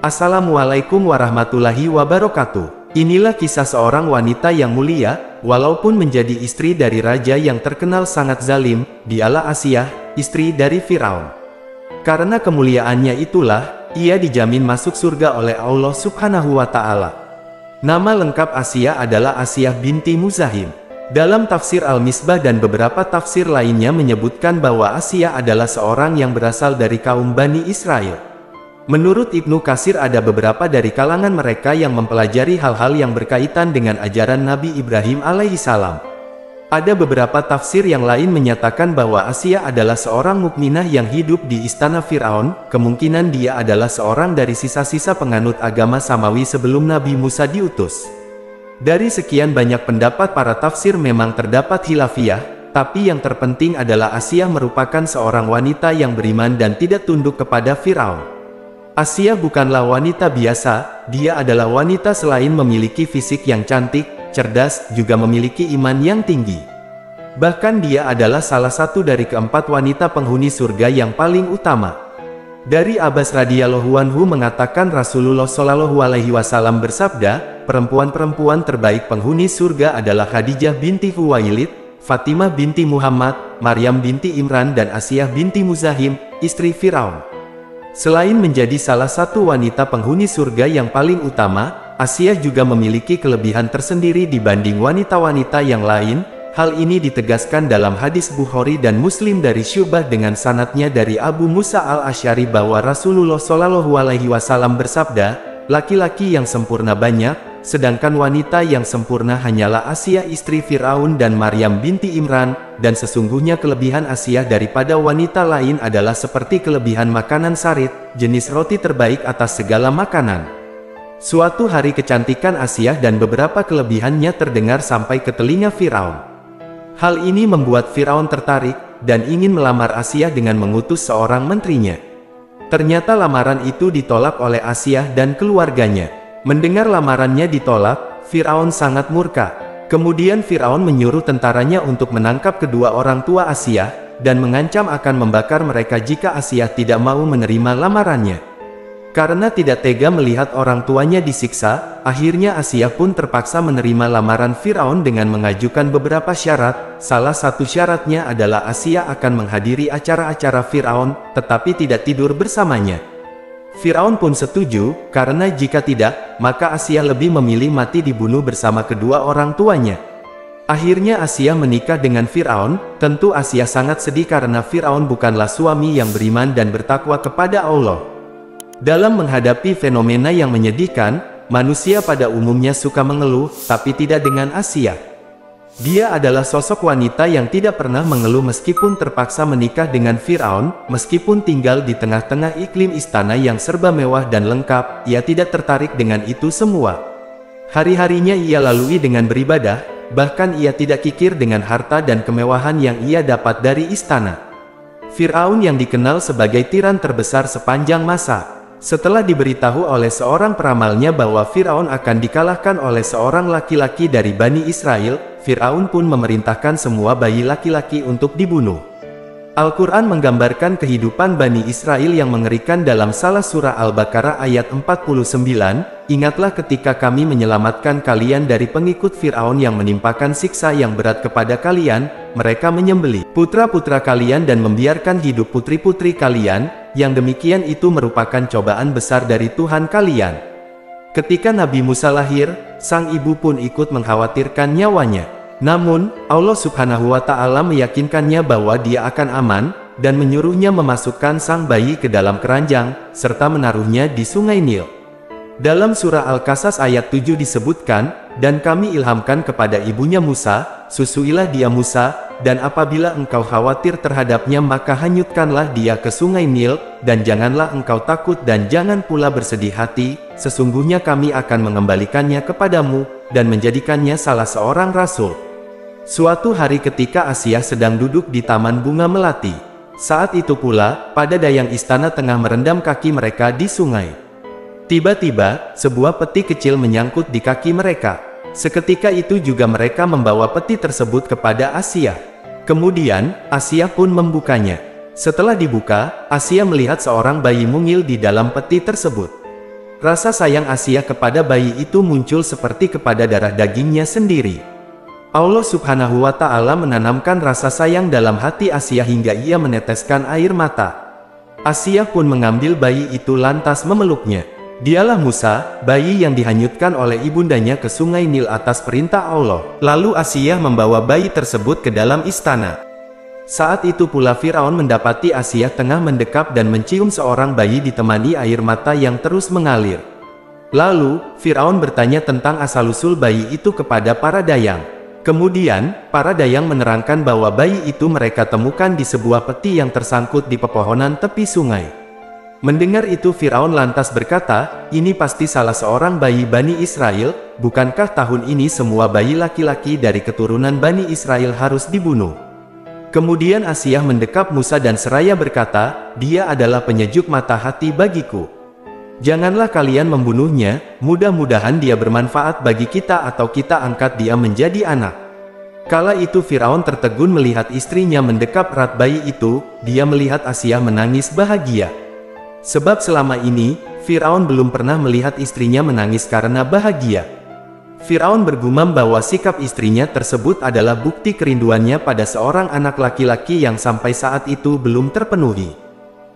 Assalamualaikum warahmatullahi wabarakatuh. Inilah kisah seorang wanita yang mulia, walaupun menjadi istri dari raja yang terkenal sangat zalim, dialah Asiyah, istri dari Firaun. Karena kemuliaannya itulah, ia dijamin masuk surga oleh Allah Subhanahu wa Ta'ala. Nama lengkap Asiyah adalah Asiyah binti Muzahim. Dalam tafsir Al-Misbah dan beberapa tafsir lainnya menyebutkan bahwa Asiyah adalah seorang yang berasal dari kaum Bani Israel. Menurut Ibnu Katsir ada beberapa dari kalangan mereka yang mempelajari hal-hal yang berkaitan dengan ajaran Nabi Ibrahim alaihissalam. Ada beberapa tafsir yang lain menyatakan bahwa Asiyah adalah seorang mukminah yang hidup di istana Firaun, kemungkinan dia adalah seorang dari sisa-sisa penganut agama Samawi sebelum Nabi Musa diutus. Dari sekian banyak pendapat para tafsir memang terdapat khilafiyah, tapi yang terpenting adalah Asiyah merupakan seorang wanita yang beriman dan tidak tunduk kepada Firaun. Asiyah bukanlah wanita biasa, dia adalah wanita selain memiliki fisik yang cantik, cerdas, juga memiliki iman yang tinggi. Bahkan dia adalah salah satu dari keempat wanita penghuni surga yang paling utama. Dari Abbas radhiyallahu anhu mengatakan Rasulullah shallallahu alaihi wasallam bersabda, perempuan-perempuan terbaik penghuni surga adalah Khadijah binti Khuwailid, Fatimah binti Muhammad, Maryam binti Imran dan Asiyah binti Muzahim, istri Firaun. Selain menjadi salah satu wanita penghuni surga yang paling utama, Asiyah juga memiliki kelebihan tersendiri dibanding wanita-wanita yang lain. Hal ini ditegaskan dalam hadis Bukhari dan Muslim dari Syu'bah dengan sanadnya dari Abu Musa al-Asy'ari bahwa Rasulullah Shallallahu alaihi wasallam bersabda, laki-laki yang sempurna banyak, sedangkan wanita yang sempurna hanyalah Asiyah istri Firaun dan Maryam binti Imran, dan sesungguhnya kelebihan Asiyah daripada wanita lain adalah seperti kelebihan makanan sarit, jenis roti terbaik atas segala makanan. Suatu hari kecantikan Asiyah dan beberapa kelebihannya terdengar sampai ke telinga Firaun. Hal ini membuat Firaun tertarik, dan ingin melamar Asiyah dengan mengutus seorang menterinya. Ternyata lamaran itu ditolak oleh Asiyah dan keluarganya. Mendengar lamarannya ditolak, Firaun sangat murka. Kemudian Firaun menyuruh tentaranya untuk menangkap kedua orang tua Asiyah, dan mengancam akan membakar mereka jika Asiyah tidak mau menerima lamarannya. Karena tidak tega melihat orang tuanya disiksa, akhirnya Asiyah pun terpaksa menerima lamaran Firaun dengan mengajukan beberapa syarat. Salah satu syaratnya adalah Asiyah akan menghadiri acara-acara Firaun, tetapi tidak tidur bersamanya. Firaun pun setuju, karena jika tidak, maka Asiyah lebih memilih mati dibunuh bersama kedua orang tuanya. Akhirnya Asiyah menikah dengan Firaun. Tentu Asiyah sangat sedih karena Firaun bukanlah suami yang beriman dan bertakwa kepada Allah. Dalam menghadapi fenomena yang menyedihkan, manusia pada umumnya suka mengeluh, tapi tidak dengan Asiyah. Dia adalah sosok wanita yang tidak pernah mengeluh meskipun terpaksa menikah dengan Firaun, meskipun tinggal di tengah-tengah iklim istana yang serba mewah dan lengkap, ia tidak tertarik dengan itu semua. Hari-harinya ia lalui dengan beribadah, bahkan ia tidak kikir dengan harta dan kemewahan yang ia dapat dari istana. Firaun yang dikenal sebagai tiran terbesar sepanjang masa. Setelah diberitahu oleh seorang peramalnya bahwa Firaun akan dikalahkan oleh seorang laki-laki dari Bani Israel, Firaun pun memerintahkan semua bayi laki-laki untuk dibunuh. Al-Quran menggambarkan kehidupan Bani Israel yang mengerikan dalam salah surah Al-Baqarah ayat 49, ingatlah ketika kami menyelamatkan kalian dari pengikut Firaun yang menimpakan siksa yang berat kepada kalian, mereka menyembelih putra-putra kalian dan membiarkan hidup putri-putri kalian, yang demikian itu merupakan cobaan besar dari Tuhan kalian. Ketika Nabi Musa lahir, sang ibu pun ikut mengkhawatirkan nyawanya. Namun, Allah Subhanahu wa Ta'ala meyakinkannya bahwa dia akan aman, dan menyuruhnya memasukkan sang bayi ke dalam keranjang, serta menaruhnya di sungai Nil. Dalam surah Al-Qasas ayat 7 disebutkan, dan kami ilhamkan kepada ibunya Musa, susuilah dia Musa, dan apabila engkau khawatir terhadapnya maka hanyutkanlah dia ke sungai Nil, dan janganlah engkau takut dan jangan pula bersedih hati, sesungguhnya kami akan mengembalikannya kepadamu, dan menjadikannya salah seorang rasul. Suatu hari ketika Asiyah sedang duduk di taman bunga melati. Saat itu pula, pada dayang istana tengah merendam kaki mereka di sungai. Tiba-tiba, sebuah peti kecil menyangkut di kaki mereka. Seketika itu juga mereka membawa peti tersebut kepada Asiyah. Kemudian, Asiyah pun membukanya. Setelah dibuka, Asiyah melihat seorang bayi mungil di dalam peti tersebut. Rasa sayang Asia kepada bayi itu muncul seperti kepada darah dagingnya sendiri. Allah Subhanahu wa Ta'ala menanamkan rasa sayang dalam hati Asia hingga ia meneteskan air mata. Asia pun mengambil bayi itu lantas memeluknya. Dialah Musa, bayi yang dihanyutkan oleh ibundanya ke sungai Nil atas perintah Allah. Lalu Asia membawa bayi tersebut ke dalam istana. Saat itu pula Firaun mendapati Asia tengah mendekap dan mencium seorang bayi ditemani air mata yang terus mengalir. Lalu, Firaun bertanya tentang asal-usul bayi itu kepada para dayang. Kemudian, para dayang menerangkan bahwa bayi itu mereka temukan di sebuah peti yang tersangkut di pepohonan tepi sungai. Mendengar itu Firaun lantas berkata, "Ini pasti salah seorang bayi Bani Israel, bukankah tahun ini semua bayi laki-laki dari keturunan Bani Israel harus dibunuh?" Kemudian Asia mendekap Musa dan seraya berkata, "Dia adalah penyejuk mata hati bagiku. Janganlah kalian membunuhnya, mudah-mudahan dia bermanfaat bagi kita atau kita angkat dia menjadi anak." Kala itu Firaun tertegun melihat istrinya mendekap erat bayi itu, dia melihat Asia menangis bahagia. Sebab selama ini, Firaun belum pernah melihat istrinya menangis karena bahagia. Firaun bergumam bahwa sikap istrinya tersebut adalah bukti kerinduannya pada seorang anak laki-laki yang sampai saat itu belum terpenuhi.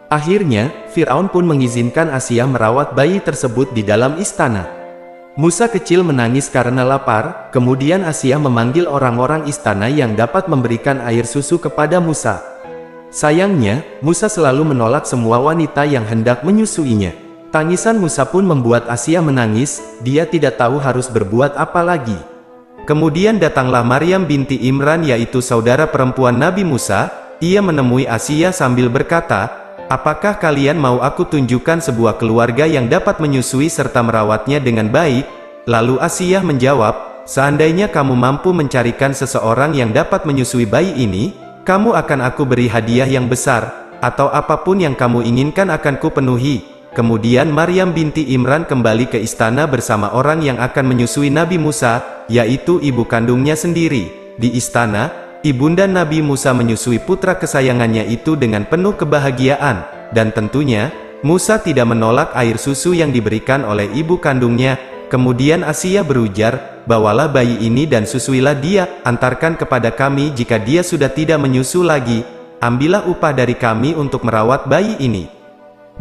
Akhirnya, Firaun pun mengizinkan Asia merawat bayi tersebut di dalam istana. Musa kecil menangis karena lapar, kemudian Asia memanggil orang-orang istana yang dapat memberikan air susu kepada Musa. Sayangnya, Musa selalu menolak semua wanita yang hendak menyusuinya. Tangisan Musa pun membuat Asia menangis, dia tidak tahu harus berbuat apa lagi. Kemudian datanglah Maryam binti Imran yaitu saudara perempuan Nabi Musa, ia menemui Asia sambil berkata, "Apakah kalian mau aku tunjukkan sebuah keluarga yang dapat menyusui serta merawatnya dengan baik?" Lalu Asia menjawab, "Seandainya kamu mampu mencarikan seseorang yang dapat menyusui bayi ini, kamu akan aku beri hadiah yang besar, atau apapun yang kamu inginkan akan ku penuhi." Kemudian Maryam binti Imran kembali ke istana bersama orang yang akan menyusui Nabi Musa, yaitu ibu kandungnya sendiri. Di istana, ibunda Nabi Musa menyusui putra kesayangannya itu dengan penuh kebahagiaan, dan tentunya, Musa tidak menolak air susu yang diberikan oleh ibu kandungnya. Kemudian Asia berujar, "Bawalah bayi ini dan susuilah dia, antarkan kepada kami jika dia sudah tidak menyusu lagi, ambillah upah dari kami untuk merawat bayi ini."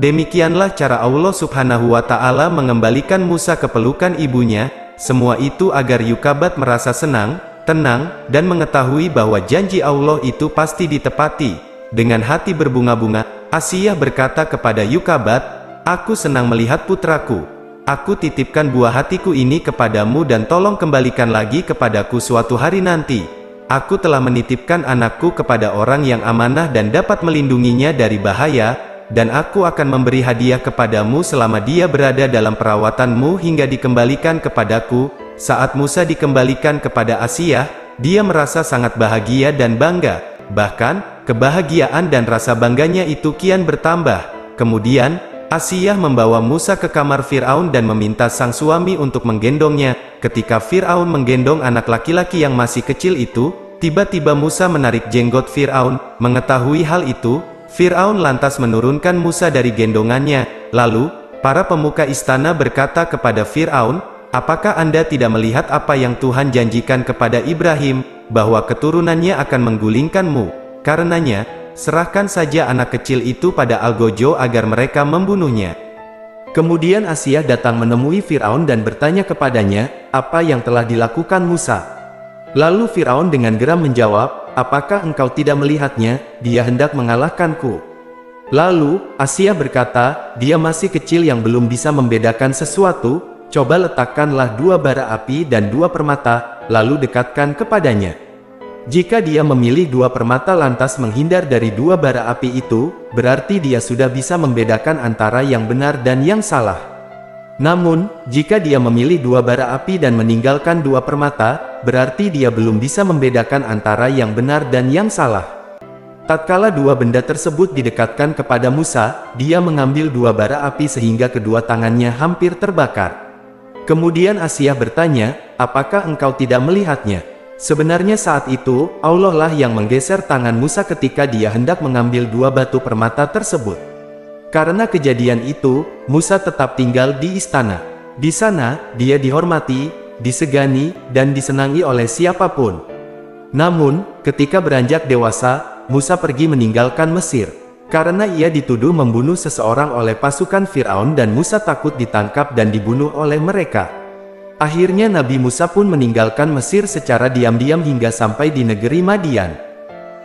Demikianlah cara Allah Subhanahu wa Ta'ala mengembalikan Musa ke pelukan ibunya, semua itu agar Yukabat merasa senang, tenang, dan mengetahui bahwa janji Allah itu pasti ditepati. Dengan hati berbunga-bunga, Asia berkata kepada Yukabat, "Aku senang melihat putraku. Aku titipkan buah hatiku ini kepadamu dan tolong kembalikan lagi kepadaku suatu hari nanti. Aku telah menitipkan anakku kepada orang yang amanah dan dapat melindunginya dari bahaya, dan aku akan memberi hadiah kepadamu selama dia berada dalam perawatanmu hingga dikembalikan kepadaku." Saat Musa dikembalikan kepada Asia, dia merasa sangat bahagia dan bangga. Bahkan, kebahagiaan dan rasa bangganya itu kian bertambah. Kemudian, Asia membawa Musa ke kamar Fir'aun dan meminta sang suami untuk menggendongnya. Ketika Fir'aun menggendong anak laki-laki yang masih kecil itu, tiba-tiba Musa menarik jenggot Fir'aun. Mengetahui hal itu, Fir'aun lantas menurunkan Musa dari gendongannya. Lalu, para pemuka istana berkata kepada Fir'aun, "Apakah Anda tidak melihat apa yang Tuhan janjikan kepada Ibrahim, bahwa keturunannya akan menggulingkanmu? Karenanya, serahkan saja anak kecil itu pada Algojo agar mereka membunuhnya." Kemudian Asia datang menemui Fir'aun dan bertanya kepadanya, apa yang telah dilakukan Musa. Lalu Fir'aun dengan geram menjawab, "Apakah engkau tidak melihatnya, dia hendak mengalahkanku?" Lalu, Asia berkata, "Dia masih kecil yang belum bisa membedakan sesuatu, coba letakkanlah 2 bara api dan 2 permata, lalu dekatkan kepadanya. Jika dia memilih 2 permata lantas menghindar dari 2 bara api itu, berarti dia sudah bisa membedakan antara yang benar dan yang salah. Namun, jika dia memilih 2 bara api dan meninggalkan 2 permata, berarti dia belum bisa membedakan antara yang benar dan yang salah." Tatkala 2 benda tersebut didekatkan kepada Musa, dia mengambil 2 bara api sehingga kedua tangannya hampir terbakar. Kemudian Asia bertanya, "Apakah engkau tidak melihatnya?" Sebenarnya saat itu, Allah lah yang menggeser tangan Musa ketika dia hendak mengambil 2 batu permata tersebut. Karena kejadian itu, Musa tetap tinggal di istana. Di sana, dia dihormati, disegani, dan disenangi oleh siapapun. Namun, ketika beranjak dewasa, Musa pergi meninggalkan Mesir. Karena ia dituduh membunuh seseorang oleh pasukan Firaun dan Musa takut ditangkap dan dibunuh oleh mereka. Akhirnya Nabi Musa pun meninggalkan Mesir secara diam-diam hingga sampai di negeri Madian.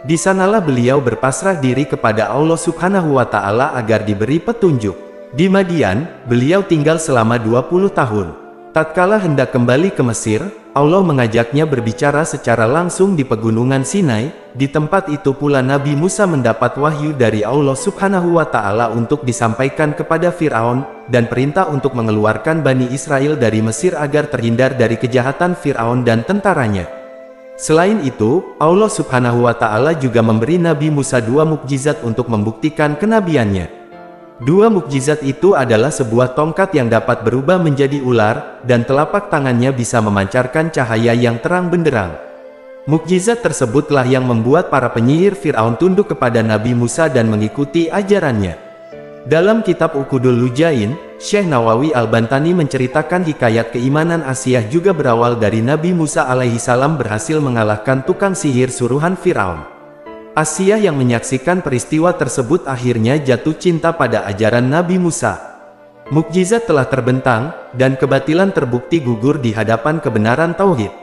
Di sanalah beliau berpasrah diri kepada Allah Subhanahu wa Ta'ala agar diberi petunjuk. Di Madian, beliau tinggal selama 20 tahun. Tatkala hendak kembali ke Mesir, Allah mengajaknya berbicara secara langsung di pegunungan Sinai. Di tempat itu pula Nabi Musa mendapat wahyu dari Allah Subhanahu wa Ta'ala untuk disampaikan kepada Firaun, dan perintah untuk mengeluarkan Bani Israel dari Mesir agar terhindar dari kejahatan Firaun dan tentaranya. Selain itu, Allah Subhanahu wa Ta'ala juga memberi Nabi Musa 2 mukjizat untuk membuktikan kenabiannya. 2 mukjizat itu adalah sebuah tongkat yang dapat berubah menjadi ular, dan telapak tangannya bisa memancarkan cahaya yang terang benderang. Mukjizat tersebutlah yang membuat para penyihir Firaun tunduk kepada Nabi Musa dan mengikuti ajarannya. Dalam kitab Uqudul Lujain, Syekh Nawawi Al-Bantani menceritakan hikayat keimanan Asiyah juga berawal dari Nabi Musa alaihissalam berhasil mengalahkan tukang sihir suruhan Firaun. Asiyah yang menyaksikan peristiwa tersebut akhirnya jatuh cinta pada ajaran Nabi Musa. Mukjizat telah terbentang, dan kebatilan terbukti gugur di hadapan kebenaran tauhid.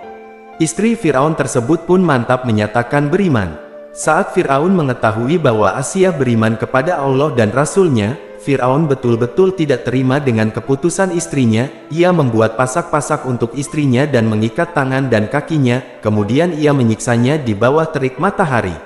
Istri Firaun tersebut pun mantap menyatakan beriman. Saat Firaun mengetahui bahwa Asiyah beriman kepada Allah dan Rasul-Nya, Firaun betul-betul tidak terima dengan keputusan istrinya. Ia membuat pasak-pasak untuk istrinya dan mengikat tangan dan kakinya, kemudian ia menyiksanya di bawah terik matahari.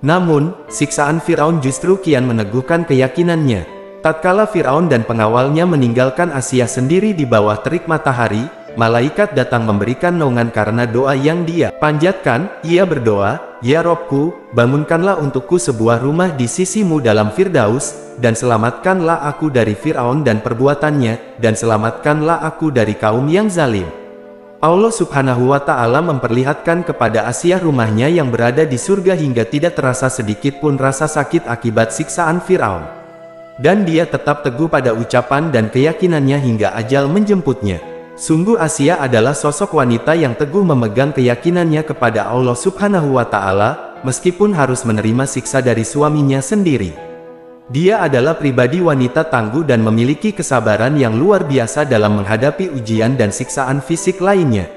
Namun, siksaan Firaun justru kian meneguhkan keyakinannya. Tatkala Firaun dan pengawalnya meninggalkan Asiyah sendiri di bawah terik matahari, malaikat datang memberikan naungan karena doa yang dia panjatkan. Ia berdoa, "Ya Robku, bangunkanlah untukku sebuah rumah di sisimu dalam Firdaus, dan selamatkanlah aku dari Firaun dan perbuatannya, dan selamatkanlah aku dari kaum yang zalim." Allah Subhanahu wa Ta'ala memperlihatkan kepada Asiyah rumahnya yang berada di surga hingga tidak terasa sedikit pun rasa sakit akibat siksaan Firaun. Dan dia tetap teguh pada ucapan dan keyakinannya hingga ajal menjemputnya. Sungguh Asiyah adalah sosok wanita yang teguh memegang keyakinannya kepada Allah Subhanahu wa Ta'ala, meskipun harus menerima siksa dari suaminya sendiri. Dia adalah pribadi wanita tangguh dan memiliki kesabaran yang luar biasa dalam menghadapi ujian dan siksaan fisik lainnya.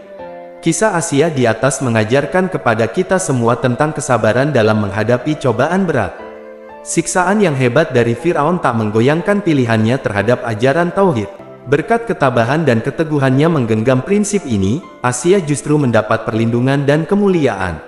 Kisah Asiyah di atas mengajarkan kepada kita semua tentang kesabaran dalam menghadapi cobaan berat. Siksaan yang hebat dari Firaun tak menggoyangkan pilihannya terhadap ajaran tauhid. Berkat ketabahan dan keteguhannya menggenggam prinsip ini, Asiyah justru mendapat perlindungan dan kemuliaan.